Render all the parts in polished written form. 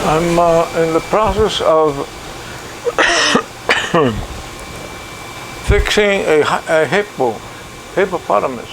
I'm in the process of fixing a hippopotamus.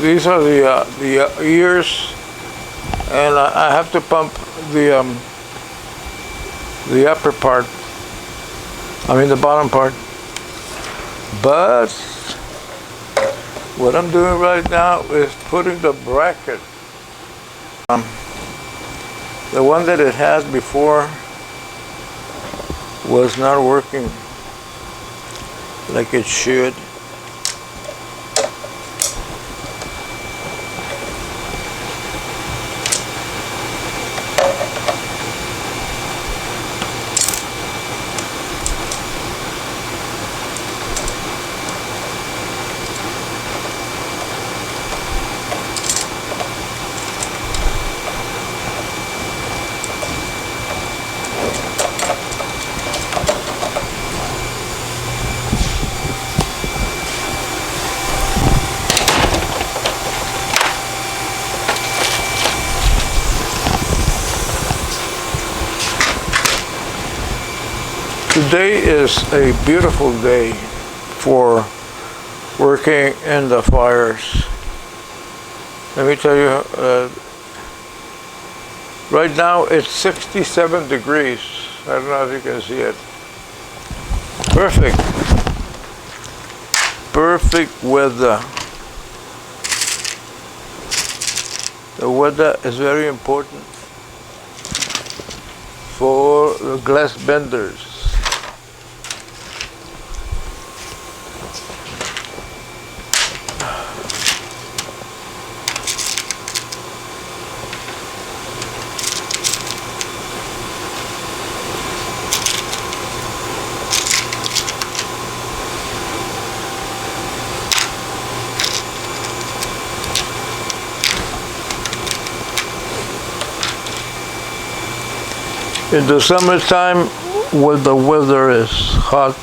These are the ears, and I have to pump the upper part. I mean the bottom part. But what I'm doing right now is putting the bracket. The one that it had before was not working like it should. Today is a beautiful day for working in the fires. Let me tell you, right now it's 67 degrees. I don't know if you can see it. Perfect. Perfect weather. The weather is very important for the glass benders. In the summertime, when the weather is hot,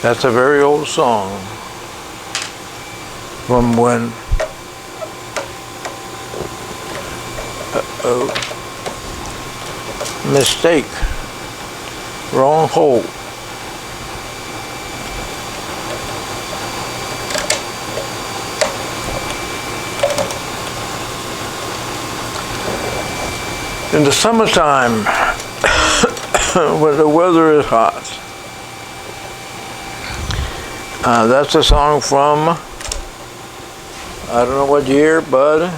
that's a very old song from when mistake, wrong hole. In the summertime, when the weather is hot, that's a song from, I don't know what year, but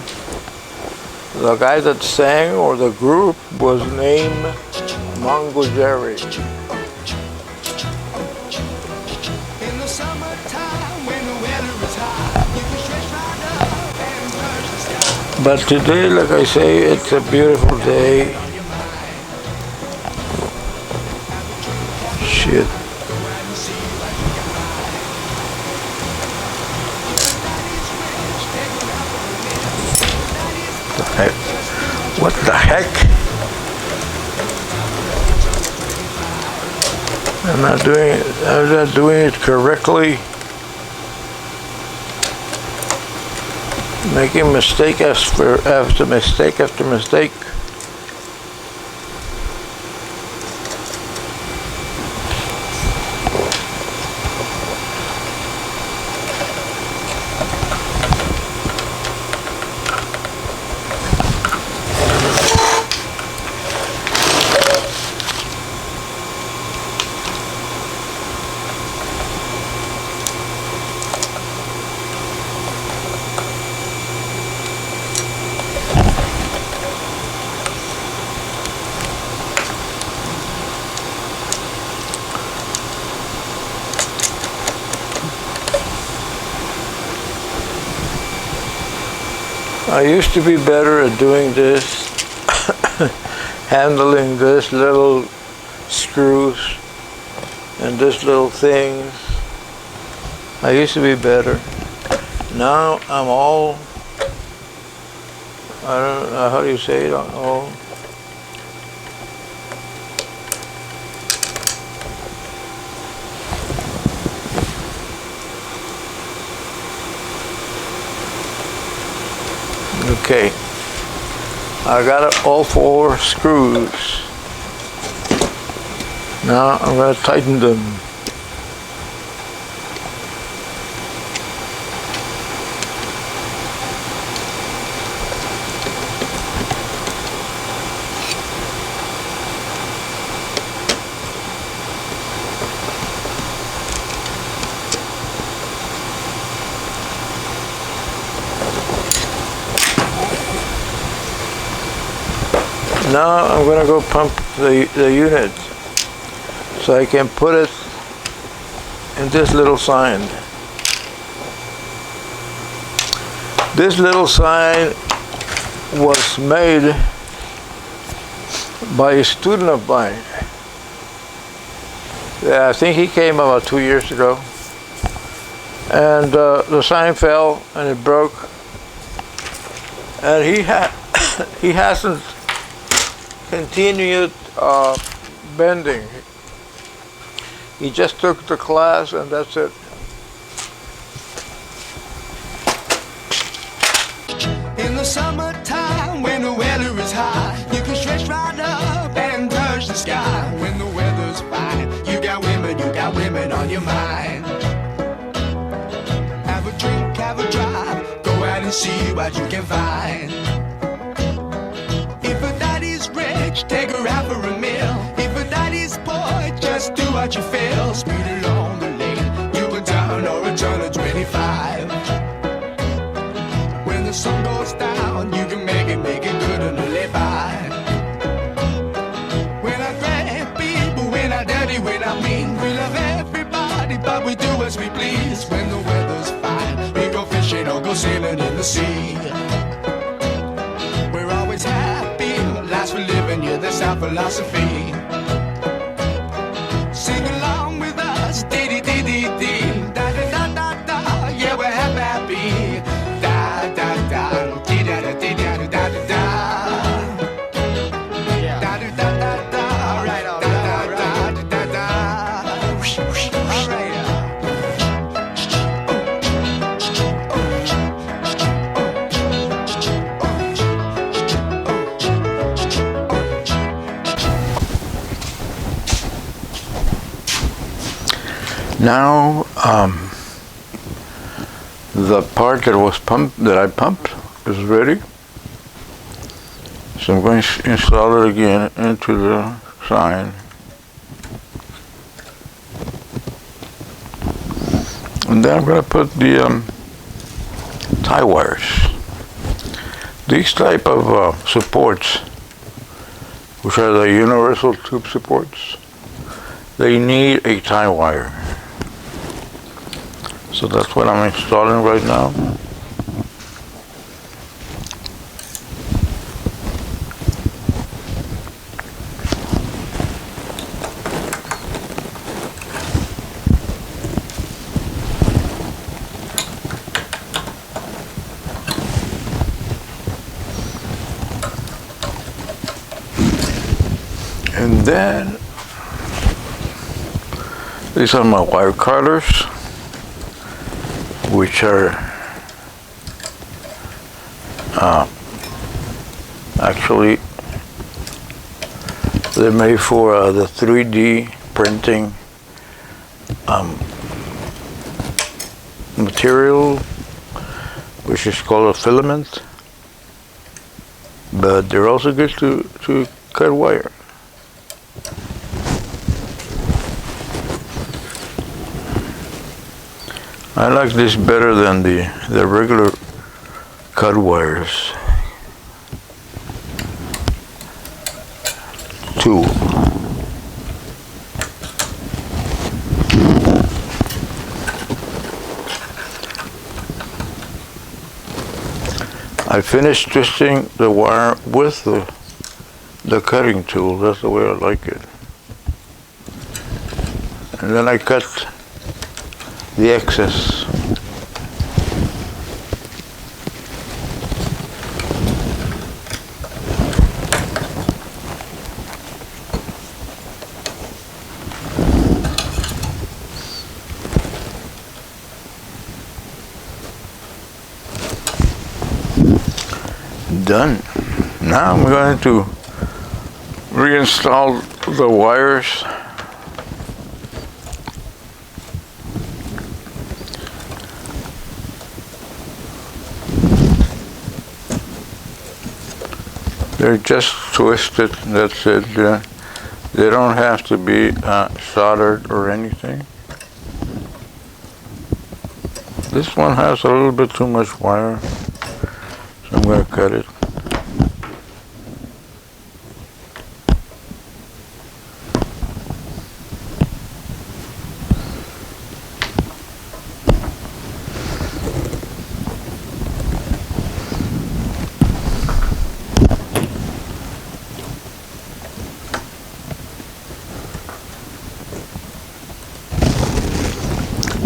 the guy that sang, or the group, was named Mongo Jerry. In the summertime, when the weather is hot, you can stretch right up and touch the sky. But today, like I say, it's a beautiful day. Shit. The heck? What the heck? I'm not doing it correctly. Making mistake after mistake after mistake. I used to be better at doing this, handling this little screws and this little things. I used to be better. Now I'm all, I don't know, how do you say it? All Okay, I got all 4 screws. Now I'm going to tighten them. Now I'm going to go pump the unit so I can put it in this little sign. This little sign was made by a student of mine. Yeah, I think he came about 2 years ago. And the sign fell and it broke. And he hasn't continued bending. He just took the class and that's it. In the summertime when the weather is high, you can stretch right up and touch the sky. When the weather's fine, you got women on your mind. Have a drink, have a drive, go out and see what you can find. If a daddy's rich, take her out for a meal. If a daddy's poor, just do what you feel. Speed along the lane, you can turn or a turn of 25. When the sun goes down, you can make it good and live by. We're not great people, we're not dirty, we're not mean. We love everybody, but we do as we please. When the weather's fine, we go fishing or go sailing in the sea. We're always happy, lives we're living, yeah, that's our philosophy. Sing along with us, dee-dee-dee-dee-dee, da-da-da-da-da, yeah, we're happy. Now, the part that I pumped is ready. So I'm going to install it again into the sign. And then I'm going to put the tie wires. These type of supports, which are the universal tube supports, they need a tie wire. So that's what I'm installing right now. And then these are my wire cutters, which are actually they're made for the 3D printing material, which is called a filament, but they're also good to cut wire. I like this better than the regular cut wires tool. I finished twisting the wire with the cutting tool. That's the way I like it. And then I cut the excess. Done. Now I'm going to reinstall the wires. They're just twisted, that's it. They don't have to be soldered or anything. This one has a little bit too much wire, so I'm going to cut it.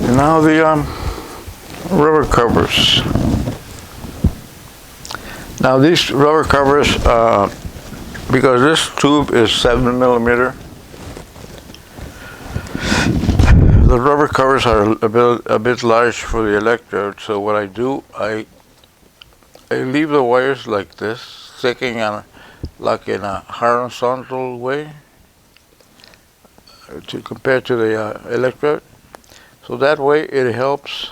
Now the rubber covers. Now these rubber covers, because this tube is 7mm, the rubber covers are a bit large for the electrode. So what I do, I leave the wires like this, sticking on like in a horizontal way compared to the electrode. So that way it helps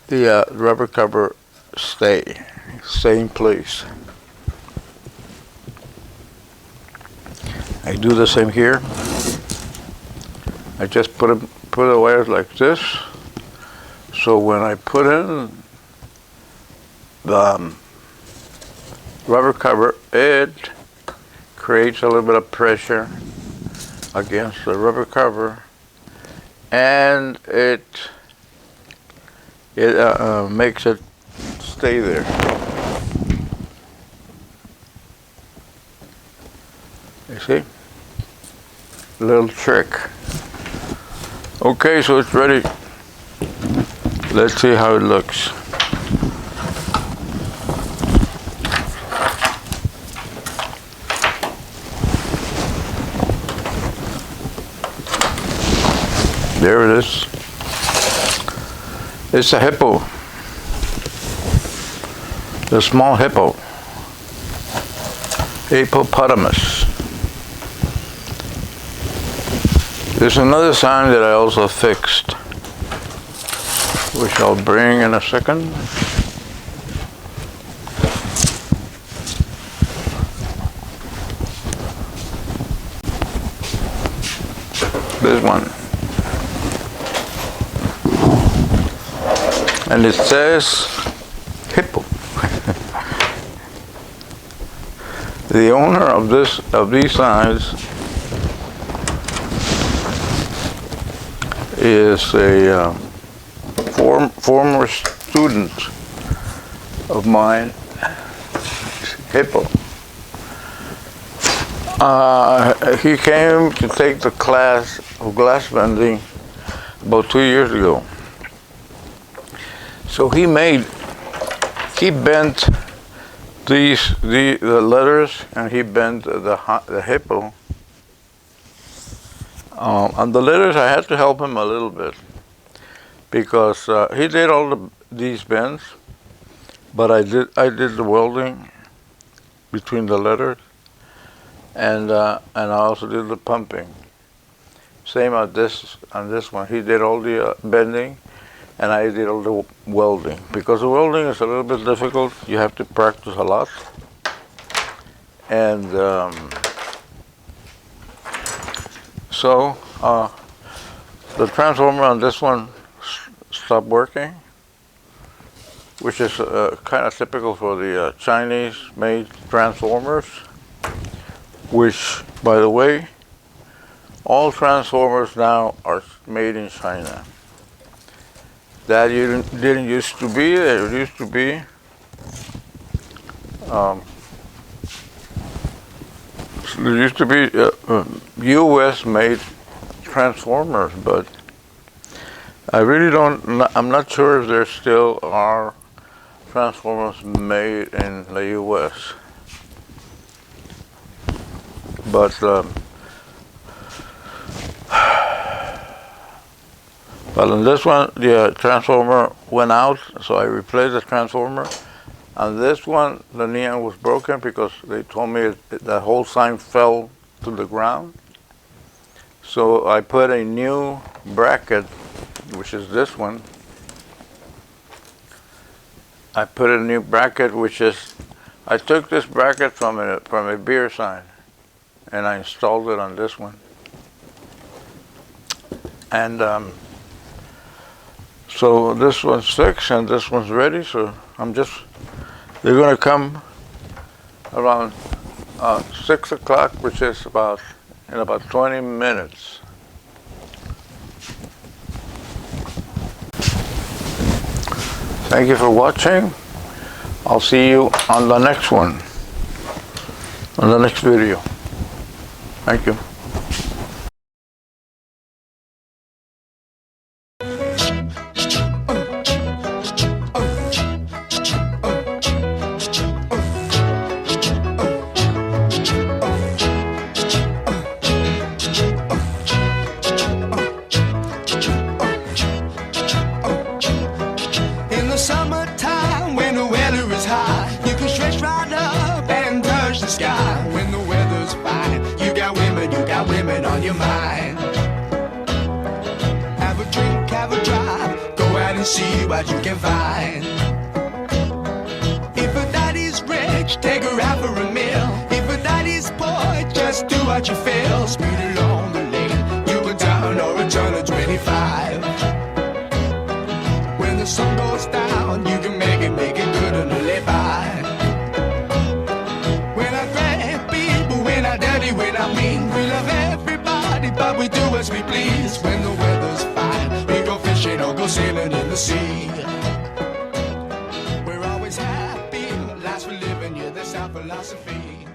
the rubber cover stay in place. I do the same here. I just put the wires like this. So when I put in the rubber cover, it creates a little bit of pressure against the rubber cover, and it makes it stay there. You see? Little trick. Okay, so it's ready. Let's see how it looks. There it is. It's a hippo. The small hippo. Hippopotamus. There's another sign that I also fixed, which I'll bring in a second. This one. And it says hippo. The owner of these signs is a former student of mine, Hippo. He came to take the class of glass bending about 2 years ago. So he bent the letters, and he bent the hippo. On the letters, I had to help him a little bit because he did all these bends, but I did the welding between the letters, and I also did the pumping. Same on this one. He did all the bending, and I did all the welding. Because the welding is a little bit difficult, you have to practice a lot. And so the transformer on this one stopped working, which is kind of typical for the Chinese-made transformers, which, by the way, all transformers now are made in China. That didn't used to be. There used to be U.S.-made transformers, but I'm not sure if there still are transformers made in the U.S. But well, in this one, the transformer went out, so I replaced the transformer, On this one, the neon was broken because they told me the whole sign fell to the ground. So I put a new bracket, which is this one. I put a new bracket, which is, I took this bracket from a beer sign, and I installed it on this one. And so this one's fixed and this one's ready. So they're gonna come around 6 o'clock, which is in about 20 minutes. Thank you for watching. I'll see you on the next one, on the next video. Thank you. Summertime, when the weather is high, you can stretch right up and touch the sky. When the weather's fine, you got women on your mind. Have a drink, have a drive, go out and see what you can find. If a daddy's rich, take her out for a meal. If a daddy's poor, just do what you feel. Speed along the lane, you go down or a turn of 25. When the sun goes down, you can make it good and live by. When I grab people, when I dirty, when I mean, we love everybody, but we do as we please. When the weather's fine, we go fishing or go sailing in the sea. We're always happy, life's for living, yeah, that's our philosophy.